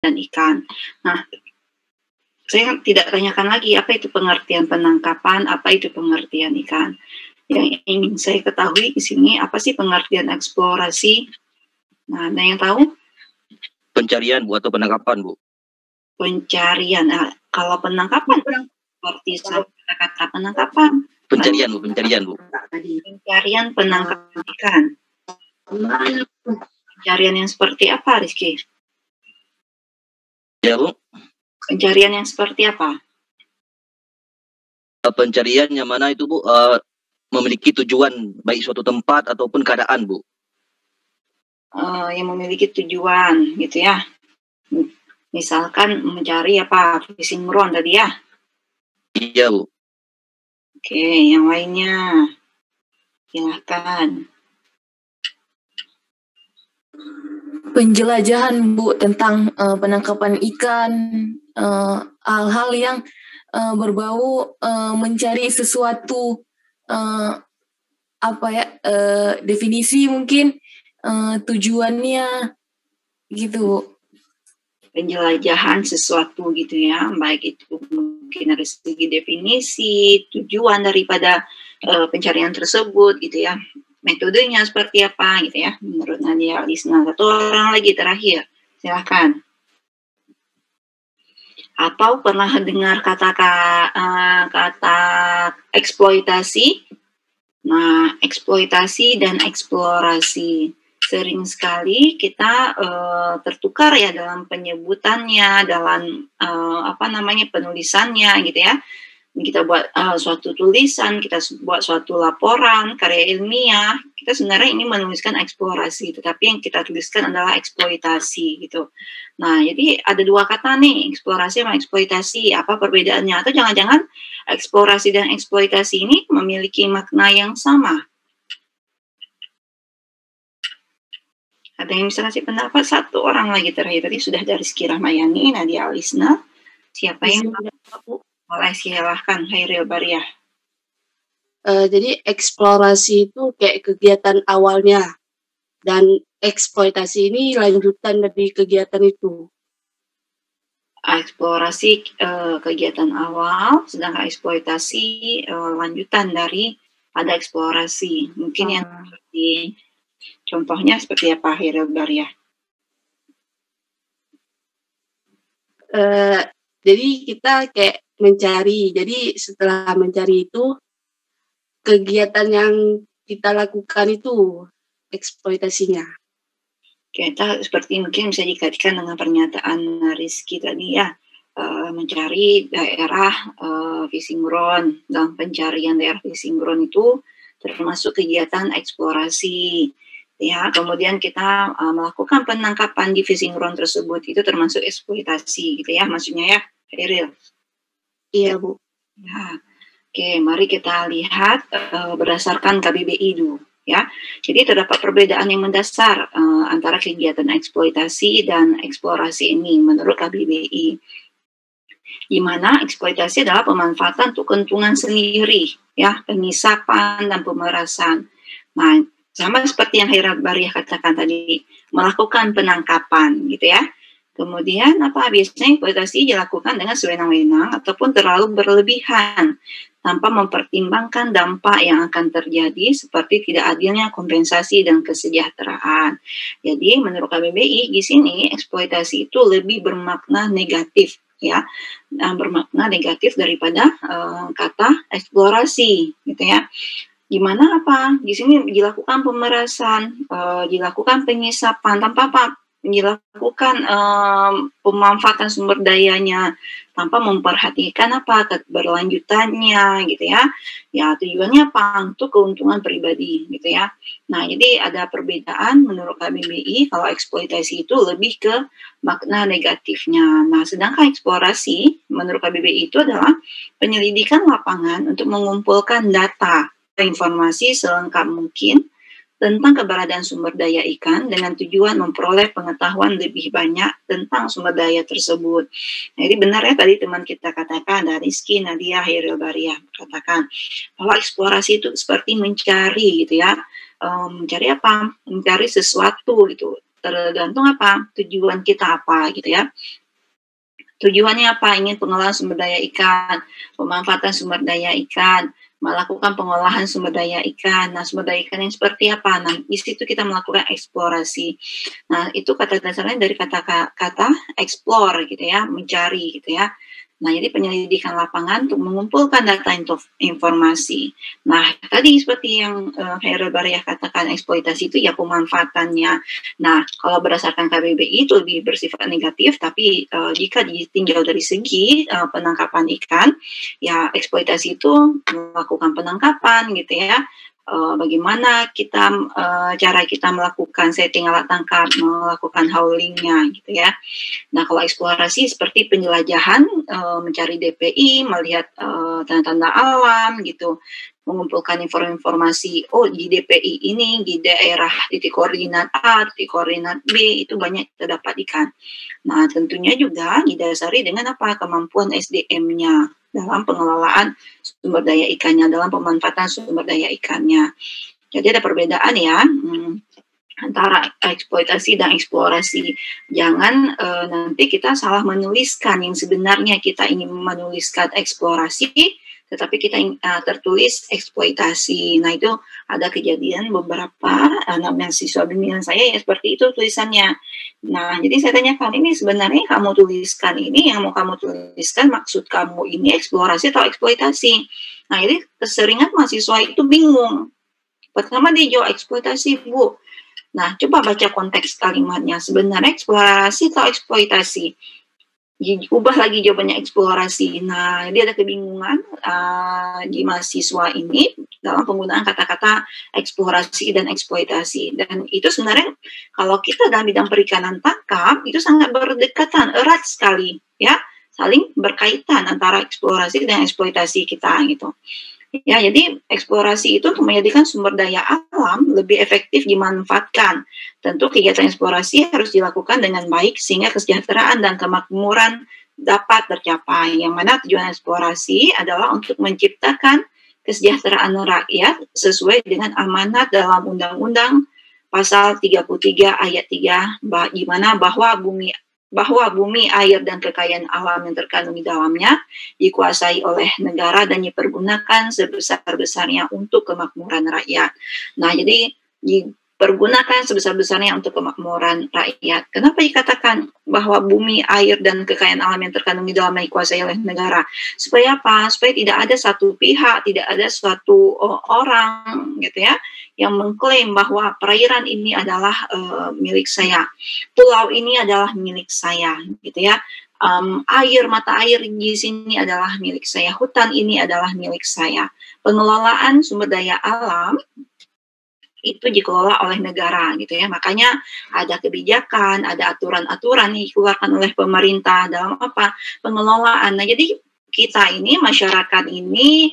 dan ikan. Nah, saya tidak tanyakan lagi apa itu pengertian penangkapan, apa itu pengertian ikan. Yang ingin saya ketahui di sini apa sih pengertian eksplorasi? Nah, ada yang tahu? Pencarian, Bu, atau penangkapan, Bu? Pencarian. Nah, kalau penangkapan seperti kata-kata penangkapan. Pencarian, Bu, pencarian, Bu. Pencarian penangkapan ikan. Pencarian yang seperti apa, Rizky? Ya, Bu. Pencarian yang seperti apa? Pencarian yang mana itu, Bu, memiliki tujuan baik suatu tempat ataupun keadaan, Bu. Yang memiliki tujuan, gitu ya. Misalkan mencari apa? Fishing ground tadi ya? Iya, Bu. Oke, yang lainnya. Silahkan. Penjelajahan, Bu, tentang penangkapan ikan, hal-hal yang berbau mencari sesuatu, definisi mungkin, tujuannya, gitu, Bu. Penjelajahan sesuatu gitu ya, baik itu mungkin dari segi definisi, tujuan daripada pencarian tersebut gitu ya, metodenya seperti apa gitu ya, menurut Nadia Alisna. Satu orang lagi terakhir, silahkan. Atau pernah dengar kata eksploitasi? Nah, eksploitasi dan eksplorasi. Sering sekali kita tertukar ya dalam penyebutannya, dalam penulisannya gitu ya. Kita buat suatu tulisan, kita buat suatu laporan, karya ilmiah, kita sebenarnya ini menuliskan eksplorasi, tetapi yang kita tuliskan adalah eksploitasi gitu. Nah, jadi ada dua kata nih, eksplorasi sama eksploitasi. Apa perbedaannya? Atau jangan-jangan eksplorasi dan eksploitasi ini memiliki makna yang sama? Ada yang bisa kasih pendapat? Satu orang lagi terakhir. Tadi sudah dari Rizky Rahmayani, Nadia Alisna. Siapa yang tahu? Boleh silahkan, Hairil Bariah. Jadi eksplorasi itu kayak kegiatan awalnya. Dan eksploitasi ini lanjutan dari kegiatan itu. Eksplorasi kegiatan awal, sedangkan eksploitasi lanjutan dari pada eksplorasi. Mungkin yang seperti contohnya seperti apa, Hairil Bariah? Jadi kita kayak mencari. Jadi setelah mencari itu, kegiatan yang kita lakukan itu eksploitasinya. Kita seperti mungkin bisa dikaitkan dengan pernyataan Rizky tadi ya, mencari daerah fishing ground. Dalam pencarian daerah fishing ground itu termasuk kegiatan eksplorasi. Ya, kemudian kita melakukan penangkapan di fishing ground tersebut, itu termasuk eksploitasi gitu ya, maksudnya ya, Eril? Iya, Bu. Ya. Oke, mari kita lihat berdasarkan KBBI dulu. Ya, jadi terdapat perbedaan yang mendasar antara kegiatan eksploitasi dan eksplorasi ini menurut KBBI. Di mana eksploitasi adalah pemanfaatan untuk keuntungan sendiri, ya, pengisapan dan pemerasan. Nah, sama seperti yang Hairil Bariah katakan tadi, melakukan penangkapan, gitu ya. Kemudian biasanya eksploitasi dilakukan dengan sewenang-wenang ataupun terlalu berlebihan, tanpa mempertimbangkan dampak yang akan terjadi seperti tidak adilnya kompensasi dan kesejahteraan. Jadi menurut KBBI di sini eksploitasi itu lebih bermakna negatif ya, bermakna negatif daripada kata eksplorasi gitu ya. Gimana di sini dilakukan pemerasan, dilakukan pengisapan tanpa dilakukan pemanfaatan sumber dayanya tanpa memperhatikan keberlanjutannya gitu ya. Ya tujuannya untuk keuntungan pribadi gitu ya. Nah, jadi ada perbedaan menurut KBBI kalau eksploitasi itu lebih ke makna negatifnya. Nah, sedangkan eksplorasi menurut KBBI itu adalah penyelidikan lapangan untuk mengumpulkan data, informasi selengkap mungkin tentang keberadaan sumber daya ikan dengan tujuan memperoleh pengetahuan lebih banyak tentang sumber daya tersebut. Jadi benar ya tadi teman kita katakan, dari Rizky, Nadia, Hairil Bariah katakan bahwa eksplorasi itu seperti mencari gitu ya, mencari apa? Mencari sesuatu gitu. tergantung apa tujuan kita apa gitu ya. Tujuannya apa? Ingin pengelolaan sumber daya ikan, pemanfaatan sumber daya ikan, melakukan pengolahan sumber daya ikan. Nah, sumber daya ikan yang seperti apa? Nah, di situ kita melakukan eksplorasi. Nah, itu kata dasarnya dari kata explore gitu ya, mencari gitu ya. Nah, jadi penyelidikan lapangan untuk mengumpulkan data informasi. Nah, tadi seperti yang Khairul Bariyah katakan, eksploitasi itu ya pemanfaatannya. Nah, kalau berdasarkan KBBI itu lebih bersifat negatif, tapi jika ditinjau dari segi penangkapan ikan, ya eksploitasi itu melakukan penangkapan gitu ya. Bagaimana kita cara kita melakukan setting alat tangkap, melakukan haulingnya gitu ya. Nah, kalau eksplorasi seperti penjelajahan, mencari DPI, melihat tanda-tanda alam gitu, mengumpulkan informasi, oh di DPI ini di daerah titik koordinat A, titik koordinat B itu banyak terdapat ikan. Nah, tentunya juga didasari dengan apa? Kemampuan SDM-nya dalam pengelolaan sumber daya ikannya, dalam pemanfaatan sumber daya ikannya. Jadi ada perbedaan ya antara eksploitasi dan eksplorasi. Jangan nanti kita salah menuliskan yang sebenarnya kita ingin menuliskan eksplorasi, tetapi kita tertulis eksploitasi. Nah, itu ada kejadian beberapa mahasiswa bimbingan saya ya seperti itu tulisannya. Nah, jadi saya tanyakan, ini sebenarnya kamu tuliskan ini, yang mau kamu tuliskan maksud kamu ini eksplorasi atau eksploitasi? Nah, jadi keseringan mahasiswa itu bingung. Pertama dia jawab eksploitasi, Bu. Nah, coba baca konteks kalimatnya. Sebenarnya eksplorasi atau eksploitasi? Ubah lagi jawabannya eksplorasi. Nah, dia ada kebingungan di mahasiswa ini dalam penggunaan kata-kata eksplorasi dan eksploitasi. Dan itu sebenarnya kalau kita dalam bidang perikanan tangkap, itu sangat berdekatan, erat sekali, ya, saling berkaitan antara eksplorasi dan eksploitasi kita gitu. Ya, jadi eksplorasi itu untuk menjadikan sumber daya alam lebih efektif dimanfaatkan. Tentu kegiatan eksplorasi harus dilakukan dengan baik sehingga kesejahteraan dan kemakmuran dapat tercapai. Yang mana tujuan eksplorasi adalah untuk menciptakan kesejahteraan rakyat sesuai dengan amanat dalam Undang-Undang Pasal 33 Ayat 3, di mana bahwa bumi, air, dan kekayaan alam yang terkandung di dalamnya dikuasai oleh negara dan dipergunakan sebesar-besarnya untuk kemakmuran rakyat. Nah, jadi dipergunakan sebesar-besarnya untuk kemakmuran rakyat. Kenapa dikatakan bahwa bumi, air, dan kekayaan alam yang terkandung di dalamnya dikuasai oleh negara? Supaya apa? Supaya tidak ada satu pihak, tidak ada suatu orang gitu ya, yang mengklaim bahwa perairan ini adalah milik saya, pulau ini adalah milik saya, gitu ya. Mata air di sini adalah milik saya, hutan ini adalah milik saya. Pengelolaan sumber daya alam itu dikelola oleh negara, gitu ya. Makanya ada kebijakan, ada aturan-aturan yang dikeluarkan oleh pemerintah dalam apa? Pengelolaan. Nah, jadi kita ini, masyarakat ini,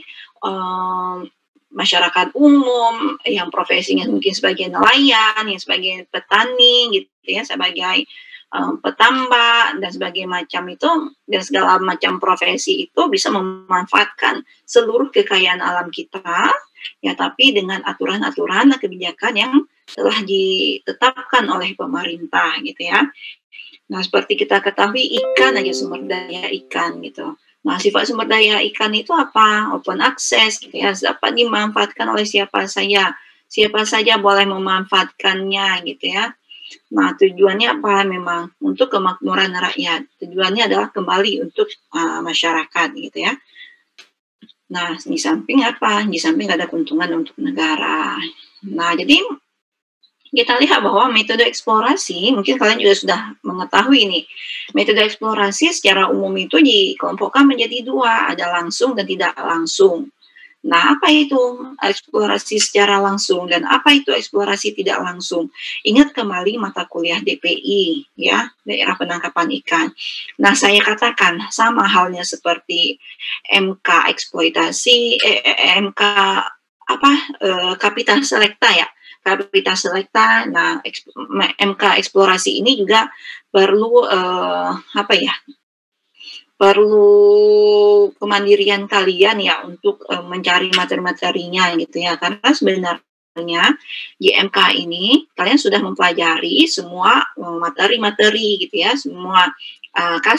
masyarakat umum yang profesinya mungkin sebagai nelayan, yang sebagai petani gitu ya, sebagai petambak dan sebagai macam itu, dan segala macam profesi itu bisa memanfaatkan seluruh kekayaan alam kita ya, tapi dengan aturan-aturan dan kebijakan yang telah ditetapkan oleh pemerintah gitu ya. Nah, seperti kita ketahui ikan aja, sumber daya ikan gitu. Nah, sifat sumber daya ikan itu apa? Open access gitu ya, dapat dimanfaatkan oleh siapa saja boleh memanfaatkannya gitu ya. Nah, tujuannya apa? Memang untuk kemakmuran rakyat. Tujuannya adalah kembali untuk masyarakat gitu ya. Nah, di samping apa? Di samping ada keuntungan untuk negara. Nah, jadi kita lihat bahwa metode eksplorasi, mungkin kalian juga sudah mengetahui nih, metode eksplorasi secara umum itu dikelompokkan menjadi dua, ada langsung dan tidak langsung. Nah, apa itu eksplorasi secara langsung dan apa itu eksplorasi tidak langsung? Ingat kembali mata kuliah DPI, ya, daerah penangkapan ikan. Nah, saya katakan sama halnya seperti MK eksploitasi, MK Kapita Selekta ya. Kapita Selekta. Nah, MK eksplorasi ini juga perlu kemandirian kalian ya untuk mencari materi-materinya gitu ya, karena sebenarnya misalnya JMK ini kalian sudah mempelajari semua materi-materi gitu ya, semua kasus